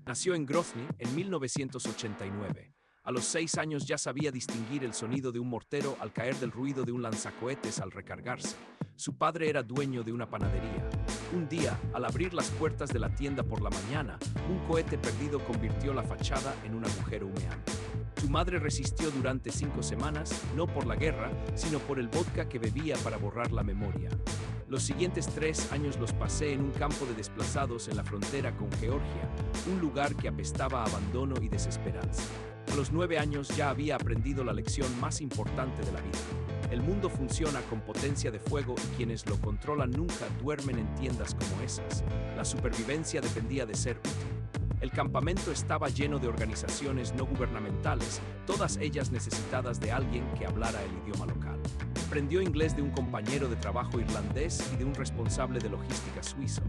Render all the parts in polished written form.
Nació en Grozny en 1989. A los 6 años ya sabía distinguir el sonido de un mortero al caer del ruido de un lanzacohetes al recargarse. Su padre era dueño de una panadería. Un día, al abrir las puertas de la tienda por la mañana, un cohete perdido convirtió la fachada en un agujero humeante. Su madre resistió durante 5 semanas, no por la guerra, sino por el vodka que bebía para borrar la memoria. Los siguientes 3 años los pasé en un campo de desplazados en la frontera con Georgia, un lugar que apestaba a abandono y desesperanza. A los 9 años ya había aprendido la lección más importante de la vida. El mundo funciona con potencia de fuego y quienes lo controlan nunca duermen en tiendas como esas. La supervivencia dependía de ser útil. El campamento estaba lleno de organizaciones no gubernamentales, todas ellas necesitadas de alguien que hablara el idioma local. Aprendió inglés de un compañero de trabajo irlandés y de un responsable de logística suizo.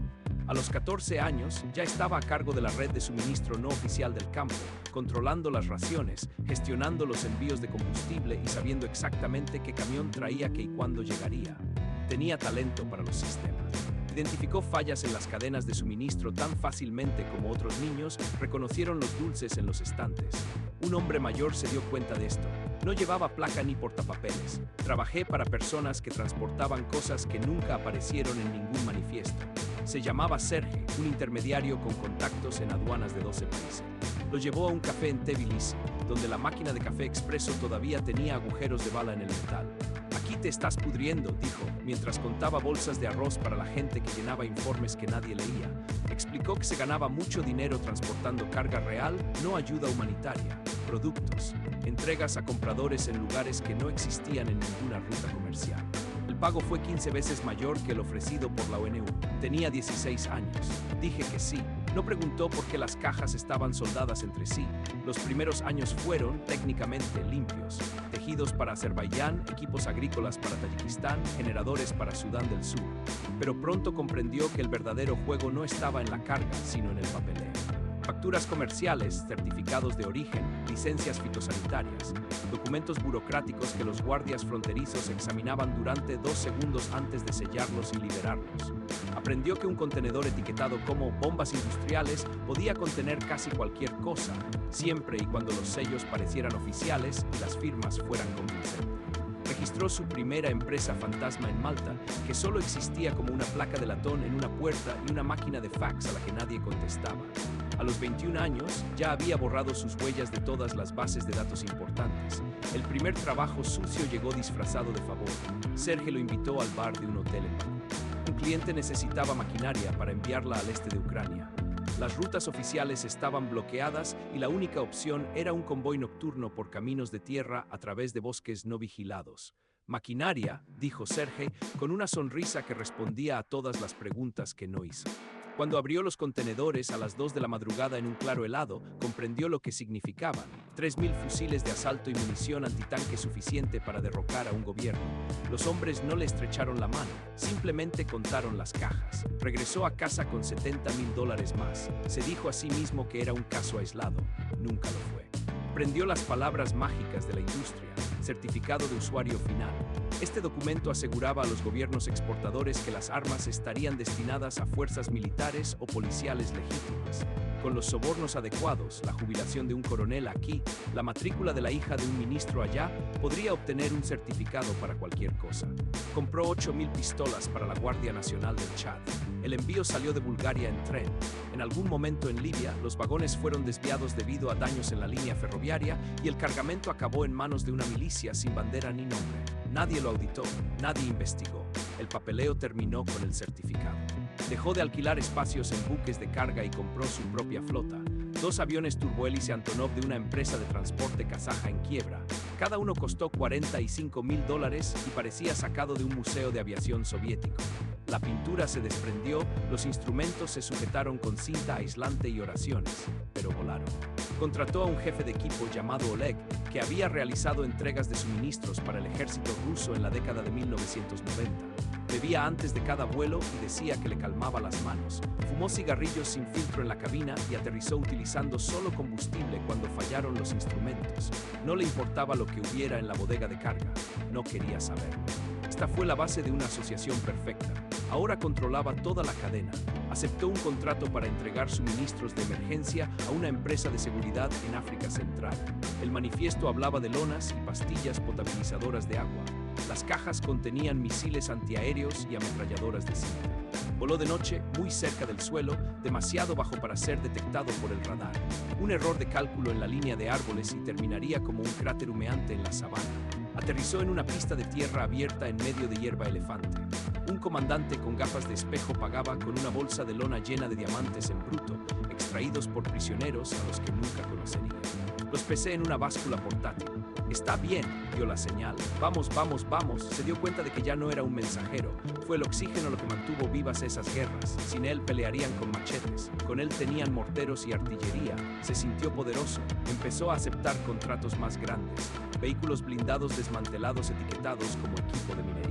A los 14 años ya estaba a cargo de la red de suministro no oficial del campo, controlando las raciones, gestionando los envíos de combustible y sabiendo exactamente qué camión traía qué y cuándo llegaría. Tenía talento para los sistemas. Identificó fallas en las cadenas de suministro tan fácilmente como otros niños reconocieron los dulces en los estantes. Un hombre mayor se dio cuenta de esto. No llevaba placa ni portapapeles. Trabajé para personas que transportaban cosas que nunca aparecieron en ningún manifiesto. Se llamaba Sergei, un intermediario con contactos en aduanas de 12 países. Lo llevó a un café en Tbilisi, donde la máquina de café expreso todavía tenía agujeros de bala en el metal. «Aquí te estás pudriendo», dijo, mientras contaba bolsas de arroz para la gente que llenaba informes que nadie leía. Explicó que se ganaba mucho dinero transportando carga real, no ayuda humanitaria, productos, entregas a compradores en lugares que no existían en ninguna ruta comercial. El pago fue 15 veces mayor que el ofrecido por la ONU. Tenía 16 años. Dije que sí. No preguntó por qué las cajas estaban soldadas entre sí. Los primeros años fueron, técnicamente, limpios. Tejidos para Azerbaiyán, equipos agrícolas para Tayikistán, generadores para Sudán del Sur. Pero pronto comprendió que el verdadero juego no estaba en la carga, sino en el papeleo. Facturas comerciales, certificados de origen, licencias fitosanitarias, documentos burocráticos que los guardias fronterizos examinaban durante 2 segundos antes de sellarlos y liberarlos. Aprendió que un contenedor etiquetado como bombas industriales podía contener casi cualquier cosa, siempre y cuando los sellos parecieran oficiales y las firmas fueran convincentes. Registró su primera empresa fantasma en Malta, que solo existía como una placa de latón en una puerta y una máquina de fax a la que nadie contestaba. A los 21 años, ya había borrado sus huellas de todas las bases de datos importantes. El primer trabajo sucio llegó disfrazado de favor. Sergei lo invitó al bar de un hotel en Bakú. Un cliente necesitaba maquinaria para enviarla al este de Ucrania. Las rutas oficiales estaban bloqueadas y la única opción era un convoy nocturno por caminos de tierra a través de bosques no vigilados. «Maquinaria», dijo Sergei, con una sonrisa que respondía a todas las preguntas que no hizo. Cuando abrió los contenedores a las 2 de la madrugada en un claro helado, comprendió lo que significaban. 3.000 fusiles de asalto y munición antitanque suficiente para derrocar a un gobierno. Los hombres no le estrecharon la mano, simplemente contaron las cajas. Regresó a casa con $70.000 más. Se dijo a sí mismo que era un caso aislado. Nunca lo fue. Aprendió las palabras mágicas de la industria. Certificado de usuario final. Este documento aseguraba a los gobiernos exportadores que las armas estarían destinadas a fuerzas militares o policiales legítimas. Con los sobornos adecuados, la jubilación de un coronel aquí, la matrícula de la hija de un ministro allá, podría obtener un certificado para cualquier cosa. Compró 8.000 pistolas para la Guardia Nacional del Chad. El envío salió de Bulgaria en tren. En algún momento en Libia, los vagones fueron desviados debido a daños en la línea ferroviaria y el cargamento acabó en manos de una milicia sin bandera ni nombre. Nadie lo auditó, nadie investigó. El papeleo terminó con el certificado. Dejó de alquilar espacios en buques de carga y compró su propia flota. 2 aviones turbohélice Antonov de una empresa de transporte kazaja en quiebra. Cada uno costó $45.000 y parecía sacado de un museo de aviación soviético. La pintura se desprendió, los instrumentos se sujetaron con cinta aislante y oraciones, pero volaron. Contrató a un jefe de equipo llamado Oleg, que había realizado entregas de suministros para el ejército ruso en la década de 1990. Bebía antes de cada vuelo y decía que le calmaba las manos. Fumó cigarrillos sin filtro en la cabina y aterrizó utilizando solo combustible cuando fallaron los instrumentos. No le importaba lo que hubiera en la bodega de carga. No quería saberlo. Esta fue la base de una asociación perfecta. Ahora controlaba toda la cadena. Aceptó un contrato para entregar suministros de emergencia a una empresa de seguridad en África Central. El manifiesto hablaba de lonas y pastillas potabilizadoras de agua. Las cajas contenían misiles antiaéreos y ametralladoras de cinta. Voló de noche, muy cerca del suelo, demasiado bajo para ser detectado por el radar. Un error de cálculo en la línea de árboles y terminaría como un cráter humeante en la sabana. Aterrizó en una pista de tierra abierta en medio de hierba elefante. Un comandante con gafas de espejo pagaba con una bolsa de lona llena de diamantes en bruto, extraídos por prisioneros a los que nunca conocería. Los pesé en una báscula portátil. Está bien, dio la señal. Vamos, vamos, vamos. Se dio cuenta de que ya no era un mensajero. Fue el oxígeno lo que mantuvo vivas esas guerras. Sin él pelearían con machetes. Con él tenían morteros y artillería. Se sintió poderoso. Empezó a aceptar contratos más grandes. Vehículos blindados desmantelados etiquetados como equipo de minería.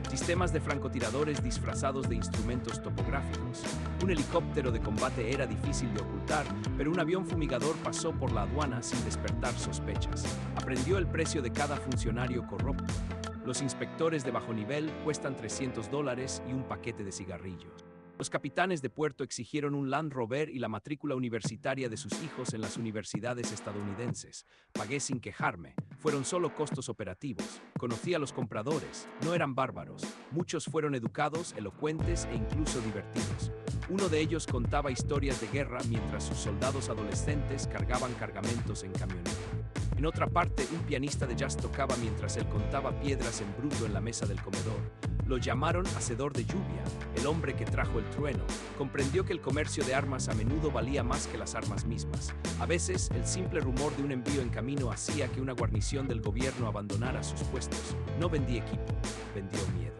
Sistemas de francotiradores disfrazados de instrumentos topográficos. Un helicóptero de combate era difícil de ocultar, pero un avión fumigador pasó por la aduana sin despertar sospechas. Aprendió el precio de cada funcionario corrupto. Los inspectores de bajo nivel cuestan $300 y un paquete de cigarrillos. Los capitanes de puerto exigieron un Land Rover y la matrícula universitaria de sus hijos en las universidades estadounidenses. Pagué sin quejarme. Fueron solo costos operativos. Conocí a los compradores. No eran bárbaros. Muchos fueron educados, elocuentes e incluso divertidos. Uno de ellos contaba historias de guerra mientras sus soldados adolescentes cargaban cargamentos en camioneta. En otra parte, un pianista de jazz tocaba mientras él contaba piedras en bruto en la mesa del comedor. Lo llamaron hacedor de lluvia, el hombre que trajo el trueno. Comprendió que el comercio de armas a menudo valía más que las armas mismas. A veces, el simple rumor de un envío en camino hacía que una guarnición del gobierno abandonara sus puestos. No vendía equipo, vendió miedo.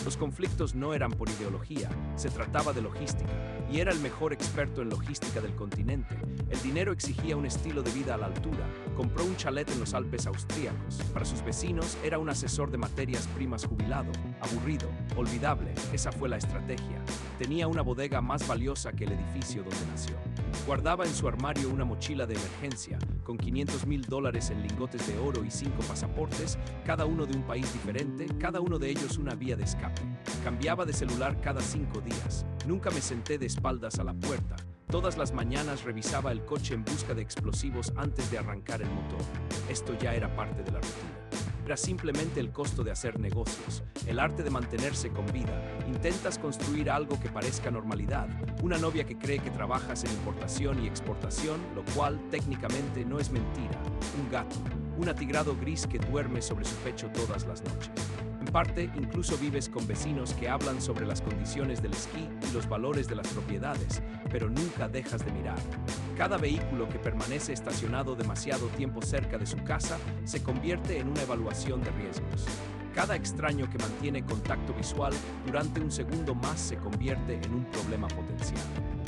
Los conflictos no eran por ideología, se trataba de logística, y era el mejor experto en logística del continente. El dinero exigía un estilo de vida a la altura. Compró un chalet en los Alpes austríacos. Para sus vecinos era un asesor de materias primas jubilado, aburrido, olvidable. Esa fue la estrategia. Tenía una bodega más valiosa que el edificio donde nació. Guardaba en su armario una mochila de emergencia, con $500,000 en lingotes de oro y 5 pasaportes, cada uno de un país diferente, cada uno de ellos una vía de escape. Cambiaba de celular cada 5 días. Nunca me senté de espaldas a la puerta. Todas las mañanas revisaba el coche en busca de explosivos antes de arrancar el motor. Esto ya era parte de la rutina. Era simplemente el costo de hacer negocios, el arte de mantenerse con vida. Intentas construir algo que parezca normalidad, una novia que cree que trabajas en importación y exportación, lo cual técnicamente no es mentira, un gato, un atigrado gris que duerme sobre su pecho todas las noches. En parte, incluso vives con vecinos que hablan sobre las condiciones del esquí y los valores de las propiedades, pero nunca dejas de mirar. Cada vehículo que permanece estacionado demasiado tiempo cerca de su casa se convierte en una evaluación de riesgos. Cada extraño que mantiene contacto visual durante un segundo más se convierte en un problema potencial.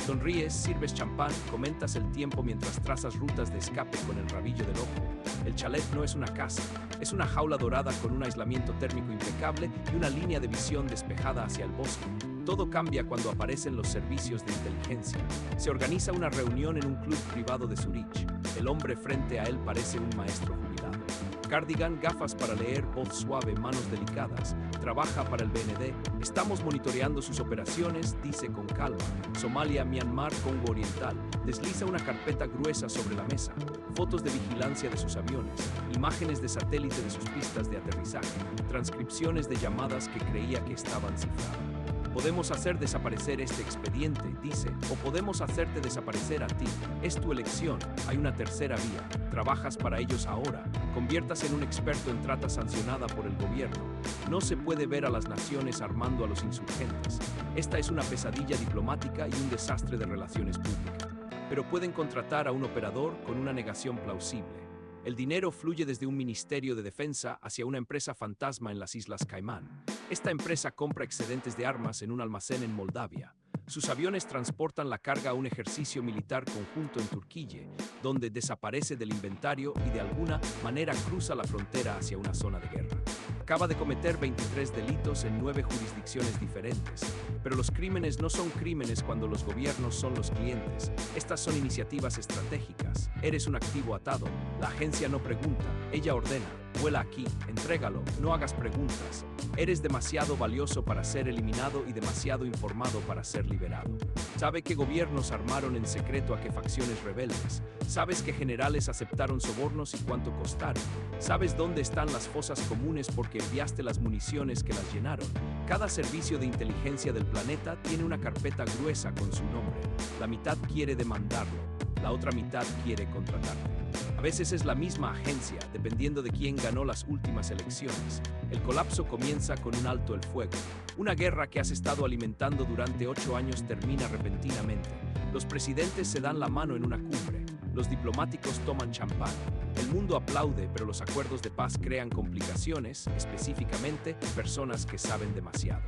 Sonríes, sirves champán, comentas el tiempo mientras trazas rutas de escape con el rabillo del ojo. El chalet no es una casa, es una jaula dorada con un aislamiento térmico impecable y una línea de visión despejada hacia el bosque. Todo cambia cuando aparecen los servicios de inteligencia. Se organiza una reunión en un club privado de Zurich. El hombre frente a él parece un maestro jubilado. Cardigan, gafas para leer, voz suave, manos delicadas. Trabaja para el BND. Estamos monitoreando sus operaciones, dice con calma. Somalia, Myanmar, Congo Oriental. Desliza una carpeta gruesa sobre la mesa. Fotos de vigilancia de sus aviones. Imágenes de satélite de sus pistas de aterrizaje. Transcripciones de llamadas que creía que estaban cifradas. Podemos hacer desaparecer este expediente, dice, o podemos hacerte desaparecer a ti. Es tu elección. Hay una tercera vía. Trabajas para ellos ahora. Conviértase en un experto en trata sancionada por el gobierno. No se puede ver a las naciones armando a los insurgentes. Esta es una pesadilla diplomática y un desastre de relaciones públicas. Pero pueden contratar a un operador con una negación plausible. El dinero fluye desde un ministerio de defensa hacia una empresa fantasma en las Islas Caimán. Esta empresa compra excedentes de armas en un almacén en Moldavia. Sus aviones transportan la carga a un ejercicio militar conjunto en Turquía, donde desaparece del inventario y de alguna manera cruza la frontera hacia una zona de guerra. Acaba de cometer 23 delitos en 9 jurisdicciones diferentes. Pero los crímenes no son crímenes cuando los gobiernos son los clientes. Estas son iniciativas estratégicas. Eres un activo atado. La agencia no pregunta, ella ordena. Vuela aquí, entrégalo, no hagas preguntas. Eres demasiado valioso para ser eliminado y demasiado informado para ser liberado. Sabe que gobiernos armaron en secreto a que facciones rebeldes. Sabes que generales aceptaron sobornos y cuánto costaron. Sabes dónde están las fosas comunes porque enviaste las municiones que las llenaron. Cada servicio de inteligencia del planeta tiene una carpeta gruesa con su nombre. La mitad quiere demandarlo, la otra mitad quiere contratarte. A veces es la misma agencia, dependiendo de quién ganó las últimas elecciones. El colapso comienza con un alto el fuego. Una guerra que has estado alimentando durante 8 años termina repentinamente. Los presidentes se dan la mano en una cumbre. Los diplomáticos toman champán. El mundo aplaude, pero los acuerdos de paz crean complicaciones, específicamente personas que saben demasiado.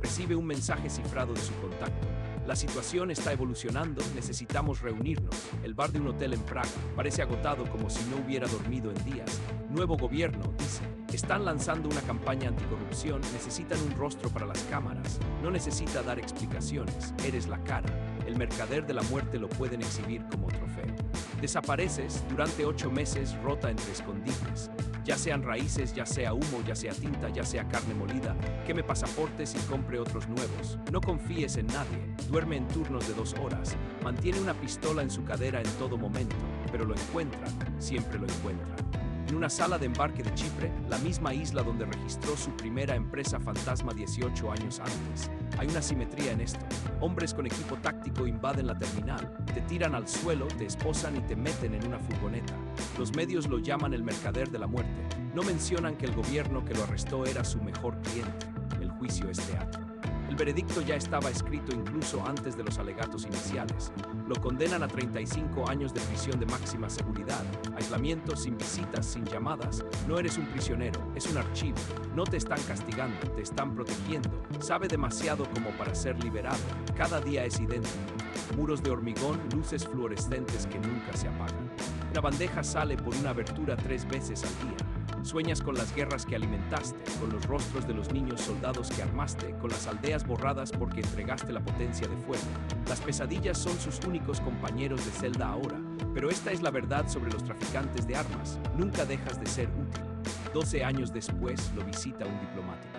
Recibe un mensaje cifrado de su contacto. La situación está evolucionando, necesitamos reunirnos. El bar de un hotel en Praga parece agotado como si no hubiera dormido en días. Nuevo gobierno, dice. Están lanzando una campaña anticorrupción, necesitan un rostro para las cámaras. No necesita dar explicaciones, eres la cara. El mercader de la muerte lo pueden exhibir como trofeo. Desapareces durante 8 meses rota entre escondites. Ya sean raíces, ya sea humo, ya sea tinta, ya sea carne molida, queme pasaportes y compre otros nuevos. No confíes en nadie, duerme en turnos de 2 horas, mantiene una pistola en su cadera en todo momento, pero lo encuentra, siempre lo encuentra. En una sala de embarque de Chipre, la misma isla donde registró su primera empresa fantasma 18 años antes. Hay una simetría en esto. Hombres con equipo táctico invaden la terminal, te tiran al suelo, te esposan y te meten en una furgoneta. Los medios lo llaman el mercader de la muerte. No mencionan que el gobierno que lo arrestó era su mejor cliente. El juicio es teatro. El veredicto ya estaba escrito incluso antes de los alegatos iniciales. Lo condenan a 35 años de prisión de máxima seguridad, aislamiento, sin visitas, sin llamadas. No eres un prisionero, es un archivo. No te están castigando, te están protegiendo. Sabe demasiado como para ser liberado. Cada día es idéntico. Muros de hormigón, luces fluorescentes que nunca se apagan. Una bandeja sale por una abertura 3 veces al día. Sueñas con las guerras que alimentaste, con los rostros de los niños soldados que armaste, con las aldeas borradas porque entregaste la potencia de fuego. Las pesadillas son sus únicos compañeros de celda ahora, pero esta es la verdad sobre los traficantes de armas. Nunca dejas de ser útil. 12 años después lo visita un diplomático.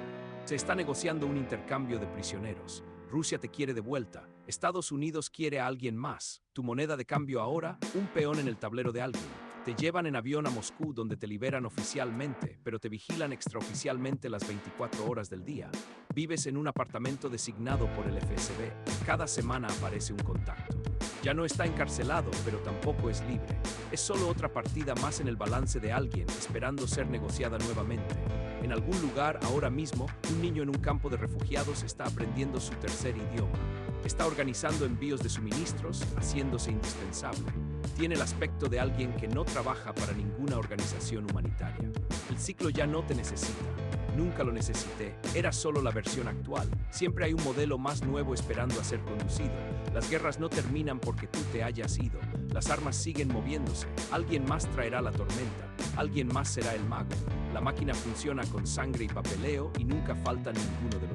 Se está negociando un intercambio de prisioneros. Rusia te quiere de vuelta. Estados Unidos quiere a alguien más. Tu moneda de cambio ahora, un peón en el tablero de alguien. Te llevan en avión a Moscú donde te liberan oficialmente, pero te vigilan extraoficialmente las 24 horas del día. Vives en un apartamento designado por el FSB. Cada semana aparece un contacto. Ya no está encarcelado, pero tampoco es libre. Es solo otra partida más en el balance de alguien, esperando ser negociada nuevamente. En algún lugar, ahora mismo, un niño en un campo de refugiados está aprendiendo su tercer idioma. Está organizando envíos de suministros, haciéndose indispensable. Tiene el aspecto de alguien que no trabaja para ninguna organización humanitaria. El ciclo ya no te necesita. Nunca lo necesité. Era solo la versión actual. Siempre hay un modelo más nuevo esperando a ser conducido. Las guerras no terminan porque tú te hayas ido. Las armas siguen moviéndose. Alguien más traerá la tormenta. Alguien más será el mago. La máquina funciona con sangre y papeleo y nunca falta ninguno de los